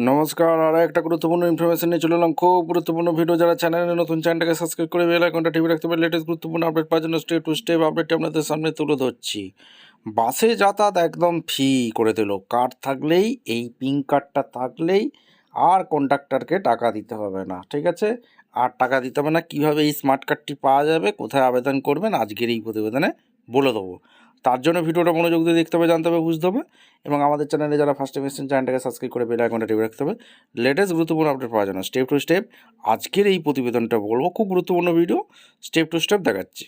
নমস্কার, আরও একটা গুরুত্বপূর্ণ ইনফরমেশন নিয়ে চলে এলাম। খুব গুরুত্বপূর্ণ ভিডিও। যারা চ্যানেলে নতুন, চ্যানেলটাকে সাবস্ক্রাইব করে বেল আইকনটা টিপে রাখতে পারে লেটেস্ট গুরুত্বপূর্ণ আপডেট পাওয়ার জন্য স্টেপ টু স্টেপ আপডেটটি আপনাদের সামনে তুলে ধরছি। বাসে যাতায়াত একদম ফ্রি করে দিল। কার্ড থাকলেই, এই পিঙ্ক কার্ডটা থাকলেই আর কন্ডাক্টরকে টাকা দিতে হবে না, ঠিক আছে? আর টাকা দিতে হবে না। কীভাবে এই স্মার্ট কার্ডটি পাওয়া যাবে, কোথায় আবেদন করবেন, আজকের এই প্রতিবেদনে বলে দেবো। তার জন্য ভিডিওটা মনোযোগ দিয়ে দেখতে হবে, জানতে হবে, বুঝতে হবে। এবং আমাদের চ্যানেলে যারা ফার্স্ট টাইম এসেছেন, চ্যানেলটাকে সাবস্ক্রাইব করে বেল আইকনটা টিপে রাখতে হবে লেটেস্ট গুরুত্বপূর্ণ আপডেট পাওয়ার জন্য। স্টেপ টু স্টেপ আজকের এই প্রতিবেদনটা বলবো, খুব গুরুত্বপূর্ণ ভিডিও, স্টেপ টু স্টেপ দেখাচ্ছি।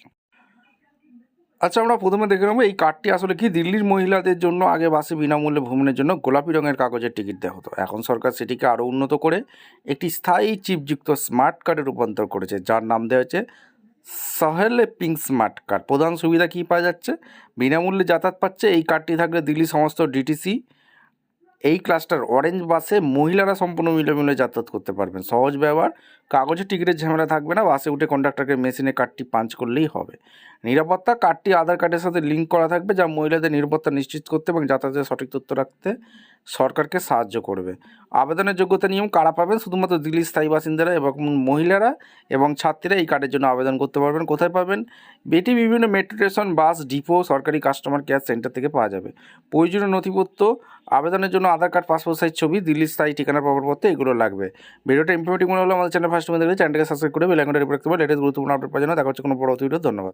আচ্ছা, আমরা প্রথমে দেখে নেবো এই কার্ডটি আসলে কি। দিল্লির মহিলাদের জন্য আগে বাসে বিনামূল্যে ভ্রমণের জন্য গোলাপি রঙের কাগজের টিকিট দেওয়া হতো। এখন সরকার সেটিকে আরও উন্নত করে একটি স্থায়ী চিপযুক্ত স্মার্ট কার্ডে রূপান্তর করেছে, যার নাম দেওয়া হয়েছে সহেলে পিঙ্ক স্মার্ট কার্ড। প্রধান সুবিধা কী পাওয়া যাচ্ছে? বিনামূল্যে যাতায়াত পাচ্ছে। এই কার্ডটি থাকলে দিল্লি সমস্ত ডিটিসি এই ক্লাস্টার অরেঞ্জ বাসে মহিলারা সম্পূর্ণ মিলেমিলে যাতায়াত করতে পারবেন। সহজ ব্যবহার, কাগজের টিকিটের ঝামেলা থাকবে না। বাসে উঠে কন্ডাক্টরকে মেশিনে কার্ডটি পাঞ্চ করলেই হবে। নিরাপত্তা, কার্ডটি আধার কার্ডের সাথে লিঙ্ক করা থাকবে, যা মহিলাদের নিরাপত্তা নিশ্চিত করতে এবং যাতায়াতের সঠিক তথ্য রাখতে সরকারকে সাহায্য করবে। আবেদনের যোগ্যতা নিয়ম কারা পাবেন? শুধুমাত্র দিল্লির স্থায়ী বাসিন্দারা এবং মহিলারা এবং ছাত্রীরা এই কার্ডের জন্য আবেদন করতে পারবেন। কোথায় পাবেন? এটি বিভিন্ন মেট্রো স্টেশন, বাস ডিপো, সরকারি কাস্টমার কেয়ার সেন্টার থেকে পাওয়া যাবে। প্রয়োজনীয় নথিপত্র, আবেদনের জন্য আধার কার্ড, পাসপোর্ট সাইজ ছবি, দিল্লির স্থায়ী ঠিকানা প্রমাণপত্র, এগুলো লাগবে। ভিডিওটা ইনফরমেটিভ মনে হলে আমাদের চ্যানেল ফার্স্ট টাইম দেখলে চ্যানেলটাকে সাবস্ক্রাইব করে বেল আইকনটা টিপে রাখতে পারে লেটেস্ট গুরুত্বপূর্ণ আপডেট পাওয়ার জন্য। দেখা হচ্ছে কোনো বড় ভিডিও। ধন্যবাদ।